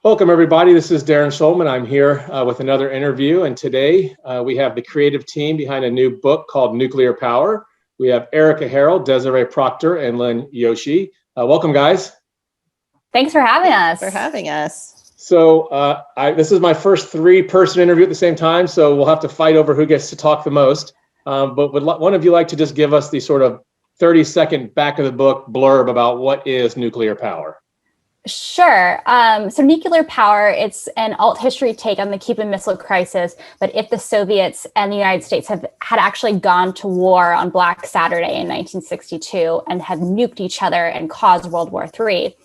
Welcome, everybody. This is Darren Schulman. I'm here with another interview, and today we have the creative team behind a new book called Nuclear Power. We have Erica Harrell, Desirée Proctor, and Lynne Yoshii. Welcome, guys. Thanks for having us. For having us. So this is my first three-person interview at the same time, so we'll have to fight over who gets to talk the most. But would one of you like to just give us the sort of 30-second back of the book blurb about what is nuclear power? Sure. So nuclear power, it's an alt history take on the Cuban Missile Crisis. But if the Soviets and the United States had actually gone to war on Black Saturday in 1962 and had nuked each other and caused World War III,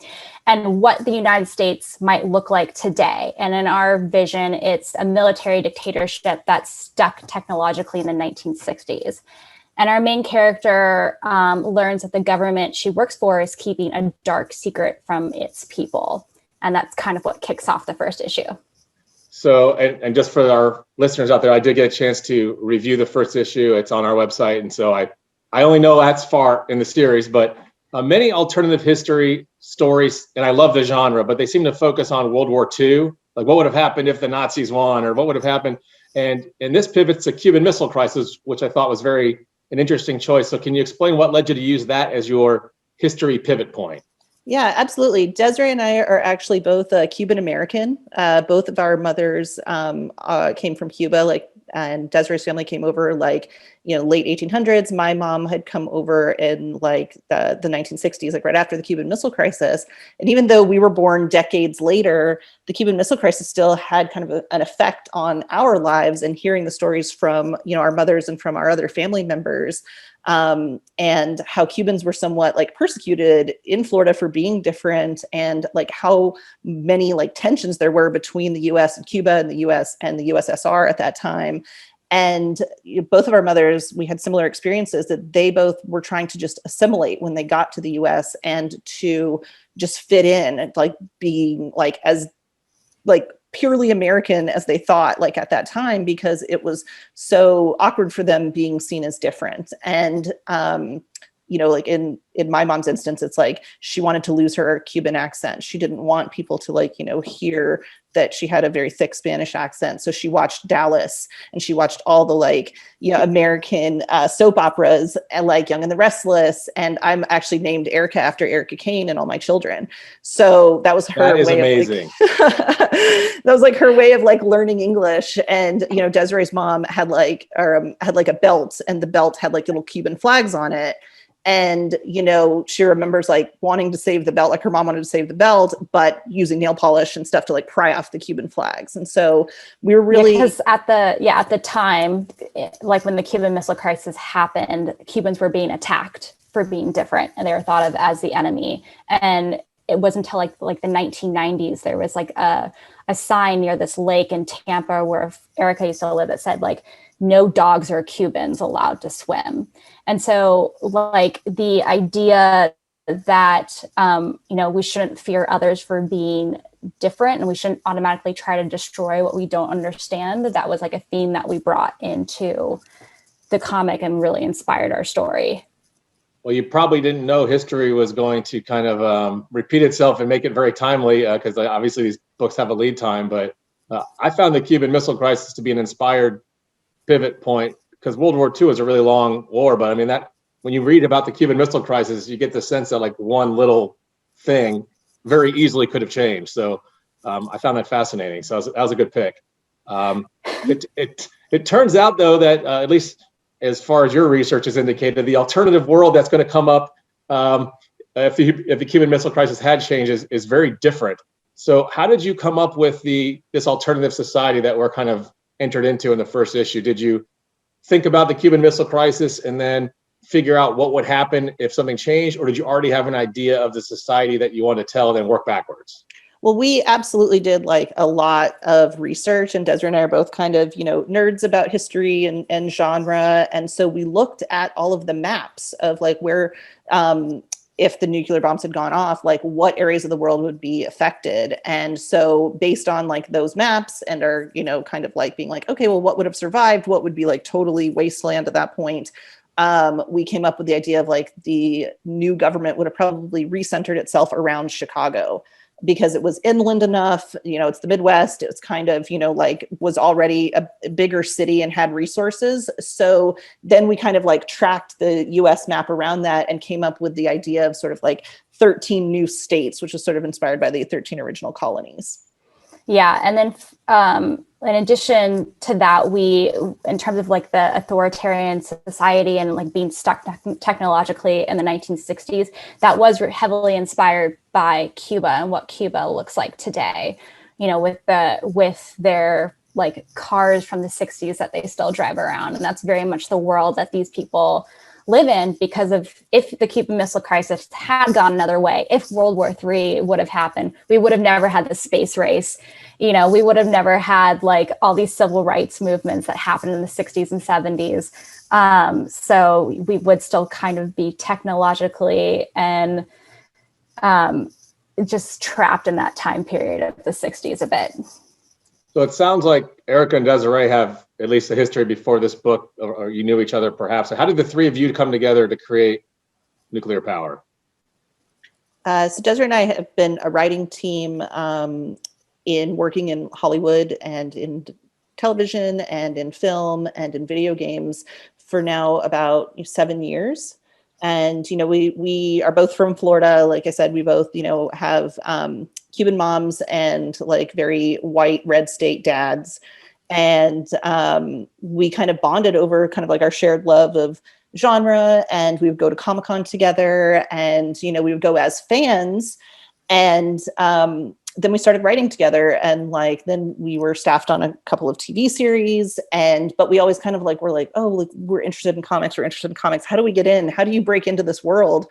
and what the United States might look like today. And in our vision, it's a military dictatorship that's stuck technologically in the 1960s. And our main character learns that the government she works for is keeping a dark secret from its people. And that's kind of what kicks off the first issue. So, and just for our listeners out there, I did get a chance to review the first issue. It's on our website. And so I only know that's far in the series, but many alternative history stories, and I love the genre, but they seem to focus on World War II. Like what would have happened if the Nazis won, or what would have happened? And this pivots to Cuban Missile Crisis, which I thought was an interesting choice. So can you explain what led you to use that as your history pivot point? Yeah, absolutely. Desirée and I are actually both Cuban American. Both of our mothers came from Cuba, and Desiree's family came over late 1800s. My mom had come over in the 1960s, right after the Cuban Missile Crisis. And even though we were born decades later, the Cuban Missile Crisis still had kind of an effect on our lives, and hearing the stories from our mothers and from our other family members, and how Cubans were somewhat persecuted in Florida for being different, and how many tensions there were between the US and Cuba, and the US and the USSR at that time. And both of our mothers, we had similar experiences, that they both were trying to just assimilate when they got to the US and to just fit in, and being as purely American as they thought at that time, because it was so awkward for them being seen as different. And in my mom's instance, it's she wanted to lose her Cuban accent. She didn't want people to hear that she had a very thick Spanish accent. So she watched Dallas, and she watched all the American soap operas, and Young and the Restless. And I'm actually named Erica after Erica Kane and all my children. So that was her way amazing. That was her way of learning English. And Desiree's mom had had a belt, and the belt had little Cuban flags on it. And, she remembers wanting to save the belt, her mom wanted to save the belt, but using nail polish and stuff to pry off the Cuban flags. And so we were really, because at the time, when the Cuban Missile Crisis happened, Cubans were being attacked for being different, and they were thought of as the enemy. And it wasn't until the 1990s, there was a sign near this lake in Tampa where Erica used to live that said no dogs or Cubans allowed to swim. And so the idea that, we shouldn't fear others for being different, and we shouldn't automatically try to destroy what we don't understand, that was a theme that we brought into the comic and really inspired our story. Well, you probably didn't know history was going to kind of repeat itself and make it very timely, because obviously these books have a lead time. But I found the Cuban Missile Crisis to be an inspired pivot point, because World War II is a really long war. But I mean, that when you read about the Cuban Missile Crisis, you get the sense that one little thing very easily could have changed. So I found that fascinating. So that was a good pick. It turns out, though, that at least as far as your research has indicated, the alternative world that's going to come up if the Cuban Missile Crisis had changed is very different. So how did you come up with this alternative society that we're kind of entered into in the first issue? Did you think about the Cuban Missile Crisis and then figure out what would happen if something changed, or did you already have an idea of the society that you want to tell and then work backwards? Well, we absolutely did a lot of research, and Desiree and I are both kind of, nerds about history and genre. And so we looked at all of the maps of where, if the nuclear bombs had gone off, what areas of the world would be affected. And so based on those maps and our, kind of being okay, well, what would have survived? What would be totally wasteland at that point? We came up with the idea of the new government would have probably recentered itself around Chicago. because it was inland enough, it's the Midwest. It's kind of, like was already a bigger city and had resources. So then we kind of like tracked the US map around that and came up with the idea of sort of like 13 new states, which was sort of inspired by the 13 original colonies. Yeah. And then in addition to that, we, in terms of like the authoritarian society and like being stuck technologically in the 1960s, that was heavily inspired by Cuba and what Cuba looks like today, with their like cars from the 60s that they still drive around. And that's very much the world that these people live in, because of if the Cuban Missile Crisis had gone another way, if World War III would have happened, we would have never had the space race. We would have never had like all these civil rights movements that happened in the 60s and 70s. So we would still kind of be technologically and just trapped in that time period of the 60s a bit. So it sounds like Erica and Desirée have at least a history before this book, or you knew each other perhaps. So how did the three of you come together to create nuclear power? So Desirée and I have been a writing team in working in Hollywood and in television and in film and in video games for now about 7 years. And, we are both from Florida. Like I said, we both, have Cuban moms and like very white red state dads. And we kind of bonded over kind of like our shared love of genre, and we would go to Comic-Con together, and, we would go as fans. And then we started writing together, and like then we were staffed on a couple of TV series, but we always kind of like, we're like, oh, like, we're interested in comics. How do we get in? How do you break into this world?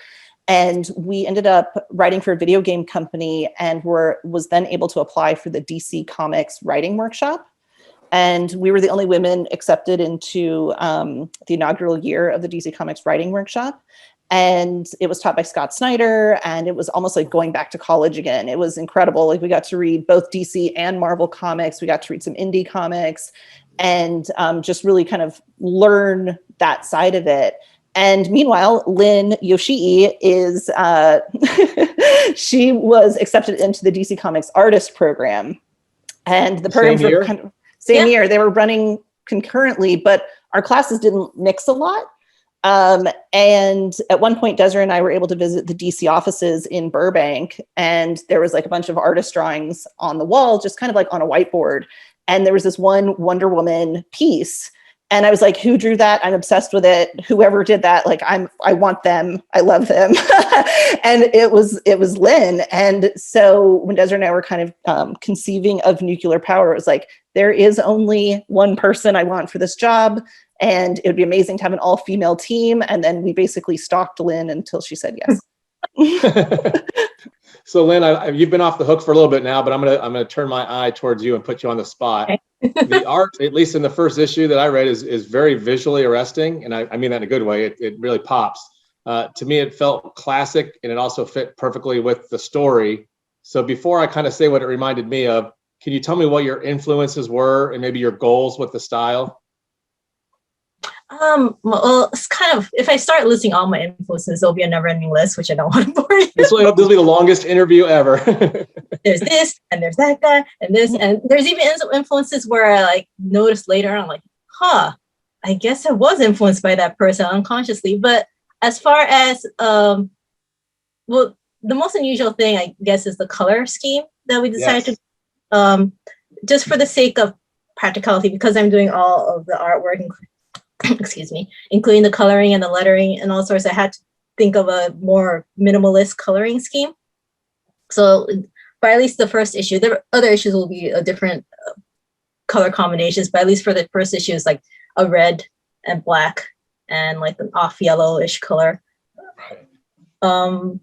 And we ended up writing for a video game company, and was then able to apply for the DC Comics writing workshop. And we were the only women accepted into the inaugural year of the DC Comics writing workshop. And it was taught by Scott Snyder, and it was almost like going back to college again. It was incredible. Like, we got to read both DC and Marvel comics. We got to read some indie comics, and just really kind of learn that side of it. And meanwhile, Lynne Yoshii is, she was accepted into the DC Comics artist program. And the programs were kind of same year. They were running concurrently, but our classes didn't mix a lot. And at one point, Desirée and I were able to visit the DC offices in Burbank, and there was like a bunch of artist drawings on the wall, just kind of like on a whiteboard. And there was this one Wonder Woman piece. And I was like, who drew that? I'm obsessed with it. Whoever did that, like, I want them. I love them. And it was Lynne. And so when Desirée and I were kind of conceiving of nuclear power, it was like, there is only one person I want for this job. And it would be amazing to have an all-female team. And then we basically stalked Lynne until she said yes. So Lynne, you've been off the hook for a little bit now, but I'm gonna turn my eye towards you and put you on the spot. Okay. The art, at least in the first issue that I read, is very visually arresting, and I mean that in a good way. It really pops. To me, it felt classic, and it also fit perfectly with the story. So before I kind of say what it reminded me of, can you tell me what your influences were and maybe your goals with the style? Well, it's kind of, if I start listing all my influences, there'll be a never-ending list, which I don't want to bore you. This will be the longest interview ever. There's this, and there's that guy, and this, and there's even influences where I like noticed later on, I'm like, I guess I was influenced by that person unconsciously. But as far as, well, the most unusual thing, I guess, is the color scheme that we decided to, just for the sake of practicality, because I'm doing all of the artwork, excuse me, including the coloring and the lettering and all sorts, I had to think of a more minimalist coloring scheme. So by at least the first issue, the other issues will be a different color combinations, but at least for the first issue, it's like a red and black and like an off yellowish color.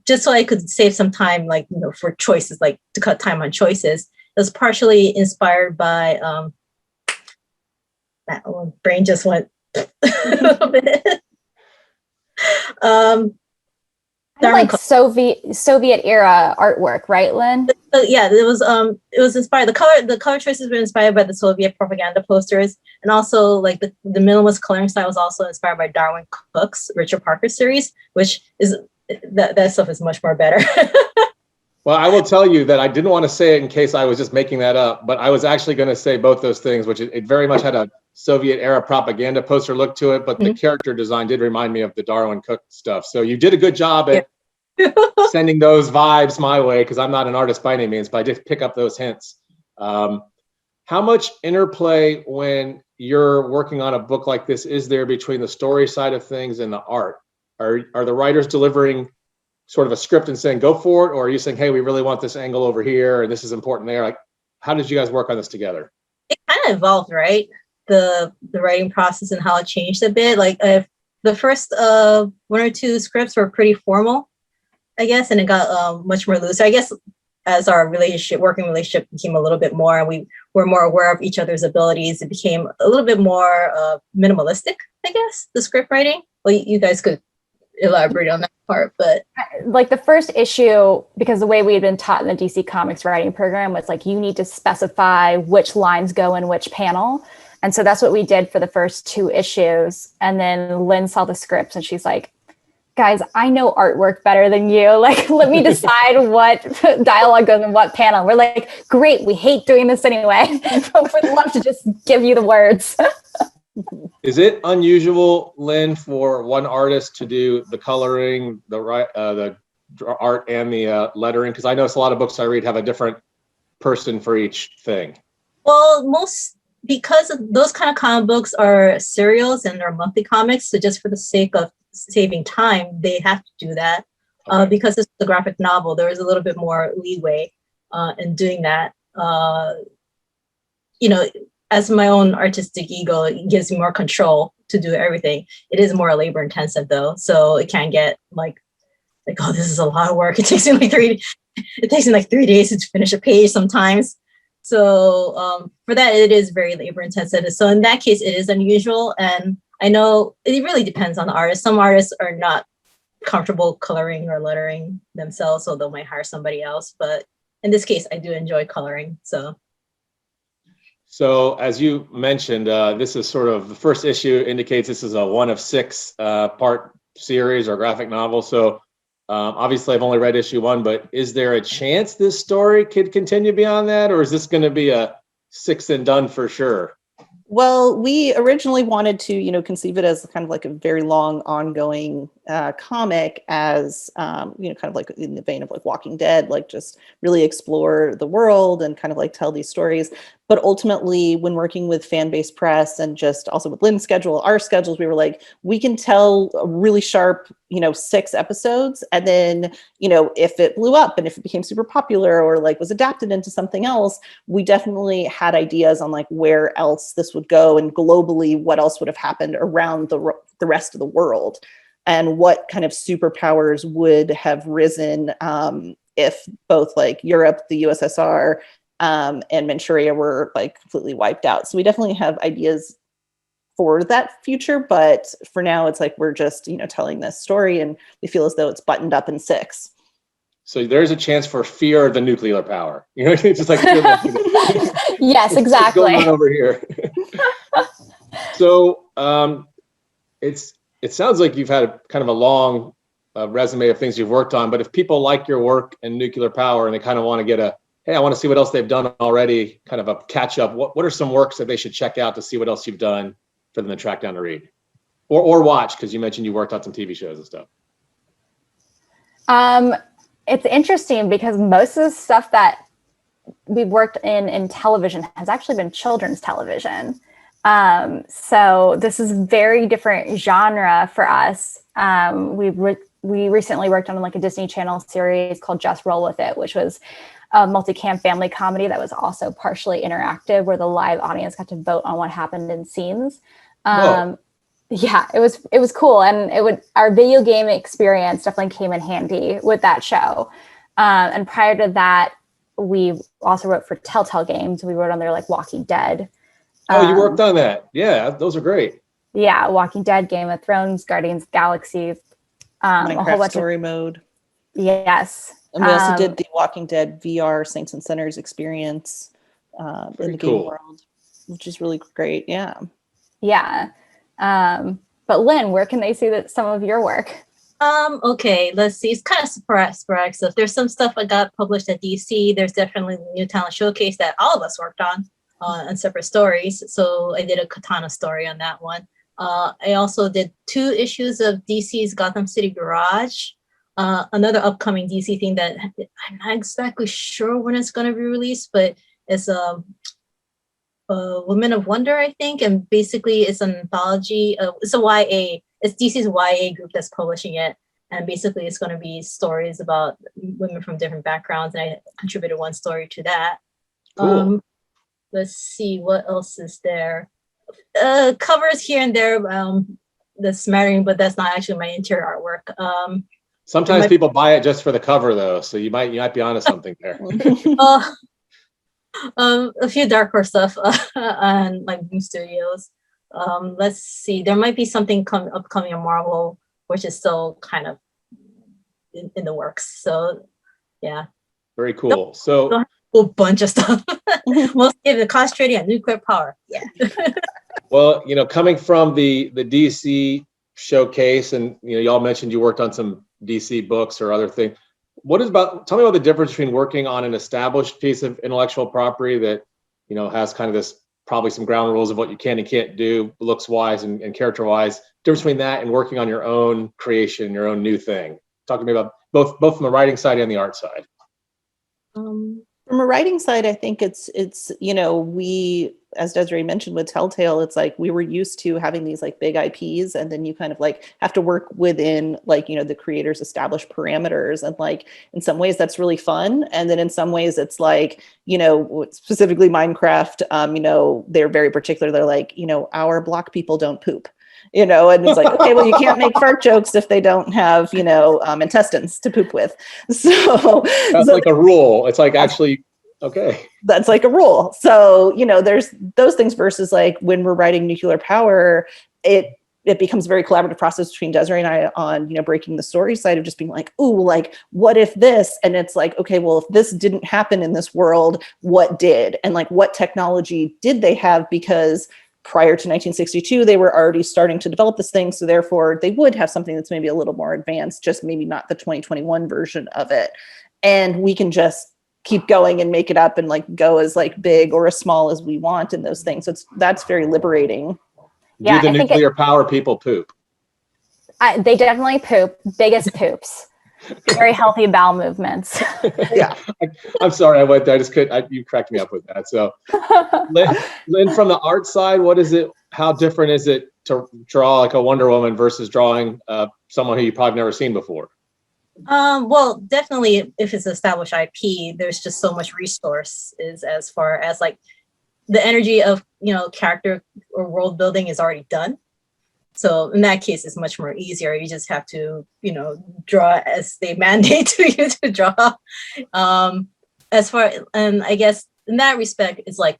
Just so I could save some time, like, for choices, like to cut time on choices. It was partially inspired by, that brain just went a little bit. Like Soviet era artwork, right, Lynne? Yeah, it was inspired. The color choices were inspired by the Soviet propaganda posters, and also like the minimalist coloring style was also inspired by Darwin Cook's Richard Parker series, which is that stuff is much more better. Well, I will tell you that I didn't want to say it in case I was just making that up, but I was actually going to say both those things, which it very much had a Soviet era propaganda poster look to it, but the character design did remind me of the Darwin Cook stuff. So you did a good job at sending those vibes my way, because I'm not an artist by any means, but I did pick up those hints. How much interplay when you're working on a book like this is there between the story side of things and the art? Are the writers delivering sort of a script and saying, go for it? Or are you saying, hey, we really want this angle over here and this is important there? Like, how did you guys work on this together? It kind of evolved, right? The writing process and how it changed a bit. Like the first one or two scripts were pretty formal, I guess, and it got much more loose. I guess as our working relationship became a little bit more, and we were more aware of each other's abilities, it became a little bit more minimalistic, I guess, the script writing. Well, you guys could elaborate on that part, but like the first issue, because the way we had been taught in the DC Comics writing program was like, you need to specify which lines go in which panel. And so that's what we did for the first two issues. And then Lynn saw the scripts and she's like, guys, I know artwork better than you. Like, let me decide what dialogue goes in what panel. We're like, great, we hate doing this anyway. But we'd love to just give you the words. Is it unusual, Lynn, for one artist to do the coloring, the art, and the lettering? Because I notice a lot of books I read have a different person for each thing. Well, because those kind of comic books are serials and they're monthly comics, so just for the sake of saving time, they have to do that. Okay. Because it's a graphic novel, there is a little bit more leeway in doing that. As my own artistic ego, it gives me more control to do everything. It is more labor intensive though, so it can get like, oh, this is a lot of work. It takes me like 3 days to finish a page sometimes. So for that, it is very labor intensive. So in that case, it is unusual. And I know it really depends on the artist. Some artists are not comfortable coloring or lettering themselves, so they might hire somebody else. But in this case, I do enjoy coloring. So as you mentioned, this is sort of the first issue indicates this is a 1 of 6 part series or graphic novel. So obviously I've only read issue 1, but is there a chance this story could continue beyond that? Or is this going to be a 6 and done for sure? Well, we originally wanted to, conceive it as kind of like a very long ongoing comic as, kind of like in the vein of like Walking Dead, like just really explore the world and kind of like tell these stories. But ultimately, when working with fan-based press and just also with Lynn's schedule, our schedules, we were like, we can tell a really sharp, 6 episodes. And then, if it blew up and if it became super popular or like was adapted into something else, we definitely had ideas on like where else this would go and globally what else would have happened around the rest of the world and what kind of superpowers would have risen if both like Europe, the USSR, and Manchuria were like completely wiped out. So we definitely have ideas for that future, but for now it's like we're just telling this story and we feel as though it's buttoned up in 6. So there's a chance for fear of the nuclear power. It's just like yes, exactly. What's going on over here? So it sounds like you've had kind of a long resume of things you've worked on, but if people like your work in nuclear power and they kind of want to get hey, I want to see what else they've done already, kind of a catch up, what are some works that they should check out to see what else you've done for them to track down to read or watch? Because you mentioned you worked on some TV shows and stuff. It's interesting because most of the stuff that we've worked in television has actually been children's television. So this is very different genre for us. We recently worked on like a Disney Channel series called Just Roll With It, which was a multicam family comedy that was also partially interactive, where the live audience got to vote on what happened in scenes. Yeah, it was cool, and our video game experience definitely came in handy with that show. And prior to that, we also wrote for Telltale Games. We wrote on their like Walking Dead. Oh, you worked on that? Yeah, those are great. Yeah, Walking Dead, Game of Thrones, Guardians of the Galaxy, Minecraft a whole bunch story mode. Yes. And we also did the Walking Dead VR Saints and Sinners experience in the game world, which is really great. Yeah. Yeah. But Lynn, where can they see some of your work? Okay, let's see. It's kind of sporadic stuff. There's some stuff I got published at DC. There's definitely the New Talent Showcase that all of us worked on separate stories. So I did a Katana story on that one. I also did 2 issues of DC's Gotham City Garage. Another upcoming DC thing that I'm not exactly sure when it's going to be released, but it's Women of Wonder, I think. And basically it's an anthology. It's a YA. It's DC's YA group that's publishing it. And basically it's going to be stories about women from different backgrounds. And I contributed 1 story to that. Cool. Let's see, what else is there? Covers here and there, the smattering, but that's not actually my interior artwork. Sometimes people buy it just for the cover, though, so you might be onto something there. A few Dark Horse stuff on like Boom Studios. Let's see, there might be something upcoming on Marvel, which is still kind of in the works. So, yeah. Very cool. So a whole bunch of stuff. Mostly concentrating on nuclear power. Yeah. Well, coming from the DC showcase, and y'all mentioned you worked on some DC books or other things. Tell me about the difference between working on an established piece of intellectual property that has kind of this, probably some ground rules of what you can and can't do, looks wise and character wise. Difference between that and working on your own creation, your own new thing. Talk to me about both from the writing side and the art side. From a writing side, I think it's we, as Desiree mentioned with Telltale, it's like we were used to having these like big IPs, and then you kind of like have to work within like the creator's established parameters, and like in some ways that's really fun, and then in some ways it's like specifically Minecraft, they're very particular. They're like our block people don't poop. And it's like, okay, well, you can't make fart jokes if they don't have, intestines to poop with. So that's like a rule. It's like, actually, okay. That's like a rule. So, there's those things versus like when we're writing nuclear power, it becomes a very collaborative process between Desiree and I on, breaking the story side of just being like, ooh, like, what if this? And it's like, okay, well, if this didn't happen in this world, what did? And like, what technology did they have? Because prior to 1962, they were already starting to develop this thing. So therefore they would have something that's maybe a little more advanced, just maybe not the 2021 version of it. And we can just keep going and make it up and like go as like big or as small as we want in those things. So that's very liberating. Do the nuclear power people poop? They definitely poop. Biggest poops. Very healthy bowel movements. Yeah. I'm sorry I went there. I just couldn't. You cracked me up with that. So, Lynne, from the art side, what is it? How different is it to draw like a Wonder Woman versus drawing someone who you've probably never seen before? Well, definitely, if it's established IP, there's just so much resources as far as like the energy of character or world building is already done. So in that case, it's much more easier. You just have to, draw as they mandate to you to draw. And I guess in that respect, it's like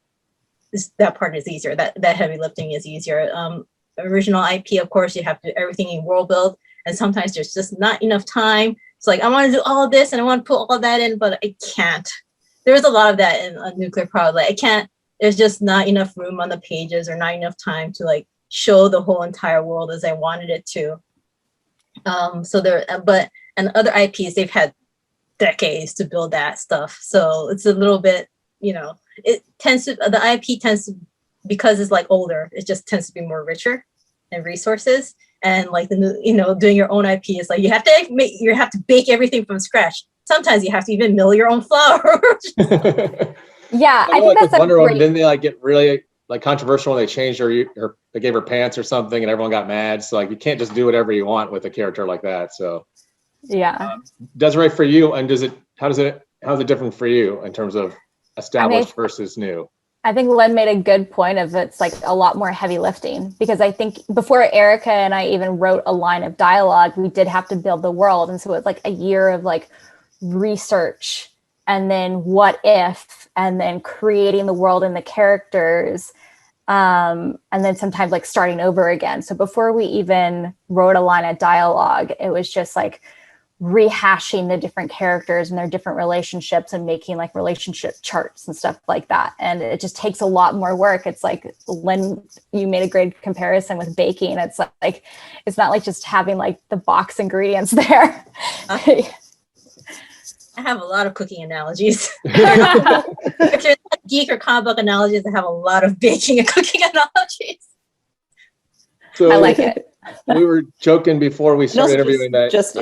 that part is easier. That heavy lifting is easier. Original IP, of course, you have to do everything in world build, and sometimes there's just not enough time. It's like I want to do all of this and I want to put all that in, but I can't. There's a lot of that in nuclear power. Like I can't. There's just not enough room on the pages or not enough time to like show the whole entire world as I wanted it to. And other IPs, they've had decades to build that stuff. So it's a little bit, the IP tends to, because it's like older, it just tends to be more richer in resources. And like doing your own IP is like, you have to bake everything from scratch. Sometimes you have to even mill your own flour. Yeah, I think that's Wonder Woman, didn't they like get really like controversial when they changed her, they gave her pants or something and everyone got mad. So like you can't just do whatever you want with a character like that. So yeah. Desiree, for you, and how's it different for you in terms of established versus new? I think Lynne made a good point of it's like a lot more heavy lifting, because I think before Erica and I even wrote a line of dialogue, we did have to build the world. And so it's like a year of like research and then what if, and then creating the world and the characters. And then sometimes like starting over again. So before we even wrote a line of dialogue, it was just like, rehashing the different characters and their different relationships and making like relationship charts and stuff like that. And it just takes a lot more work. It's like, Lynne, you made a great comparison with baking. It's like, it's not like just having like the box ingredients there. I have a lot of cooking analogies. If you're not geek or comic book analogies, I have a lot of baking and cooking analogies. So I like it. We were joking before we started interviewing that. Just,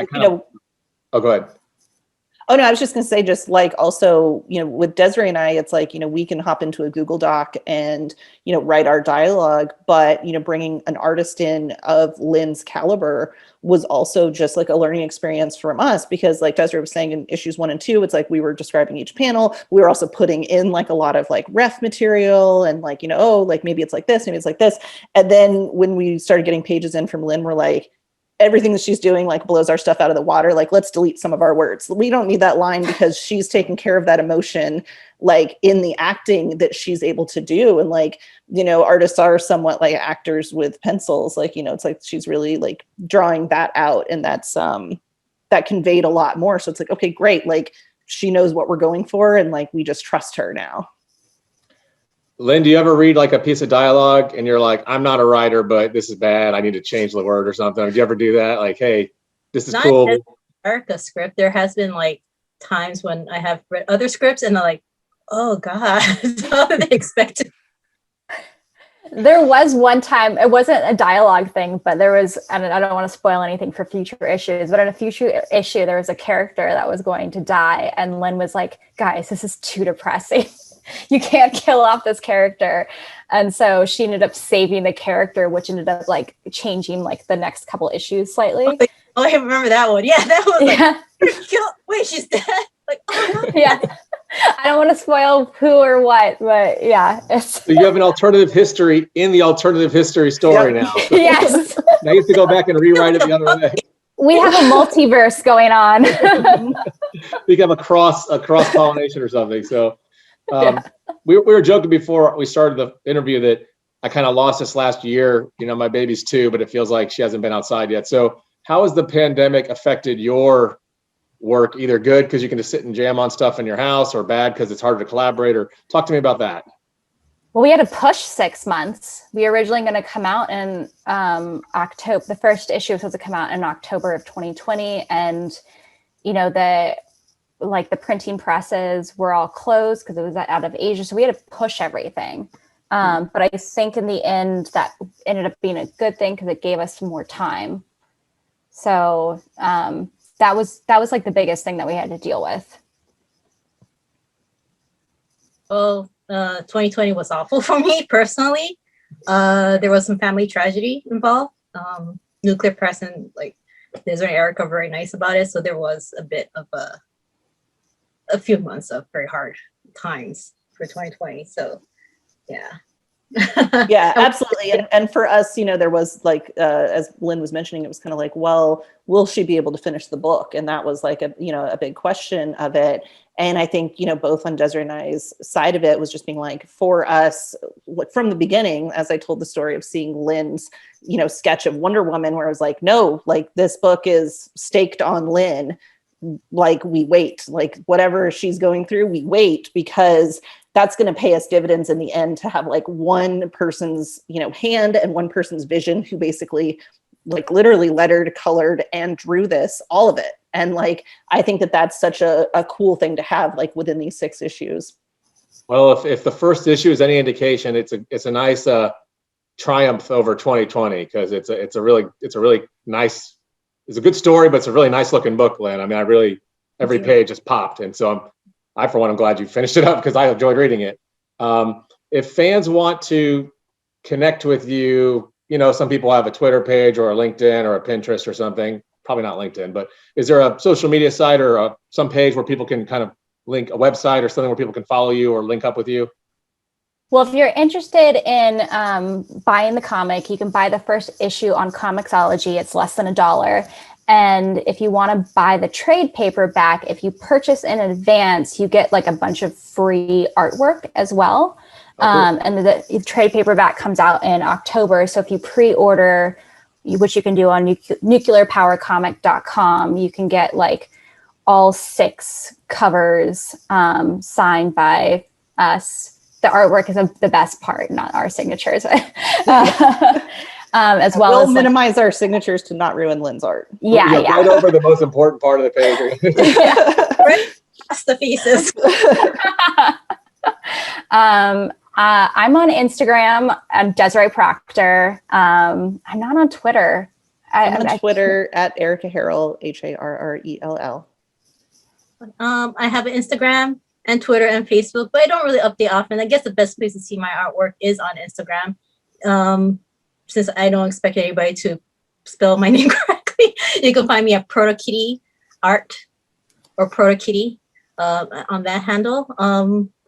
Oh, go ahead. Oh, no, I was just going to say, just like also, with Desirée and I, it's like, we can hop into a Google Doc and, write our dialogue, but, bringing an artist in of Lynne's caliber was also just like a learning experience from us, because like Desirée was saying in issues 1 and 2, it's like we were describing each panel. We were also putting in like a lot of like ref material and like, oh, like maybe it's like this, maybe it's like this. And then when we started getting pages in from Lynne, we're like, everything that she's doing like blows our stuff out of the water. Like, let's delete some of our words. We don't need that line because she's taking care of that emotion, like in the acting that she's able to do. And like, artists are somewhat like actors with pencils. Like, it's like, she's really like drawing that out, and that's, that conveyed a lot more. So it's like, okay, great. Like she knows what we're going for. And like, we just trust her now. Lynne, do you ever read like a piece of dialogue and you're like, I'm not a writer, but this is bad, I need to change the word or something? Do you ever do that? Like, hey, this is cool. Not America script. There has been like times when I have read other scripts and I'm like, oh God, how did they expect it? There was one time, it wasn't a dialogue thing, but there was, and I don't want to spoil anything for future issues, but in a future issue, there was a character that was going to die. And Lynne was like, guys, this is too depressing. You can't kill off this character. And so she ended up saving the character, which ended up like changing like the next couple issues slightly. Oh, I remember that one. Yeah, that was like, Yeah. wait, she's dead? Like, oh no. Yeah. I don't want to spoil who or what, but yeah. So you have an alternative history in the alternative history story now. So Yes. now you have to go back and rewrite it the other way. We have a multiverse going on. You have a cross pollination or something. So we were joking before we started the interview that I kind of lost this last year. My baby's 2, but it feels like she hasn't been outside yet. So how has the pandemic affected your work? Either good because you can just sit and jam on stuff in your house, or bad because it's harder to collaborate? Or talk to me about that. Well, we had to push 6 months. We were originally going to come out in October. The first issue was supposed to come out in October of 2020. And, the printing presses were all closed because it was out of Asia. So we had to push everything. But I think in the end that ended up being a good thing because it gave us some more time. So that was like the biggest thing that we had to deal with. Well, 2020 was awful for me personally. There was some family tragedy involved. Nuclear press and like Desirée and Erica were very nice about it. So there was a bit of a few months of very hard times for 2020. So yeah. Yeah, absolutely. And for us, there was like, as Lynne was mentioning, it was kind of like, well, will she be able to finish the book? And that was like a big question of it. And I think, both on Desirée and I's side of it was just being like, for us, from the beginning, as I told the story of seeing Lynne's, sketch of Wonder Woman, where I was like, no, like this book is staked on Lynne. Like we wait, like whatever she's going through, we wait, because that's going to pay us dividends in the end, to have like one person's, hand and one person's vision, who basically like literally lettered, colored, and drew this, all of it. And like, I think that that's such a cool thing to have like within these 6 issues. Well, if the first issue is any indication, it's a nice triumph over 2020, because it's a really nice, it's a good story, but it's a really nice looking book, Lynne. I mean, every page just popped. And so I'm glad you finished it up, because I enjoyed reading it. If fans want to connect with you, some people have a Twitter page or a LinkedIn or a Pinterest or something, probably not LinkedIn, but is there a social media site or some page where people can kind of link, a website or something where people can follow you or link up with you? Well, if you're interested in buying the comic, you can buy the first issue on Comixology. It's less than $1. And if you want to buy the trade paperback, if you purchase in advance, you get like a bunch of free artwork as well. And the trade paperback comes out in October. So if you pre-order which you can do on nuclearpowercomic.com. You can get like all 6 covers signed by us. The artwork is the best part, not our signatures. As well we'll as minimize our signatures to not ruin Lynne's art. Yeah. Right over the most important part of the page. That's the thesis. I'm on Instagram. I'm Desirée Proctor. I'm not on Twitter. I'm on Twitter at Erica Harrell, Harrell. I have an Instagram and Twitter and Facebook, but I don't really update often. I guess the best place to see my artwork is on Instagram. Since I don't expect anybody to spell my name correctly, you can find me at ProtoKitty Art or ProtoKitty on that handle.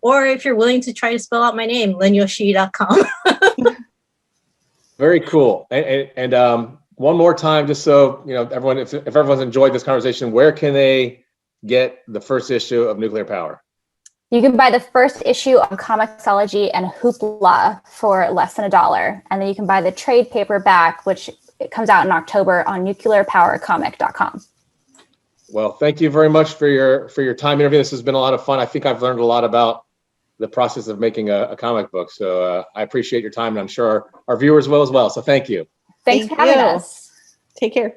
Or if you're willing to try to spell out my name, LynneYoshii.com. Very cool. And one more time, just so everyone, if everyone's enjoyed this conversation, where can they get the first issue of Nuclear Power? You can buy the first issue on Comixology and Hoopla for less than $1. And then you can buy the trade paperback, which it comes out in October on nuclearpowercomic.com. Well, thank you very much for your time and everything. This has been a lot of fun. I think I've learned a lot about the process of making a comic book. So I appreciate your time, and I'm sure our viewers will as well. So thank you. Thanks for having us. Take care.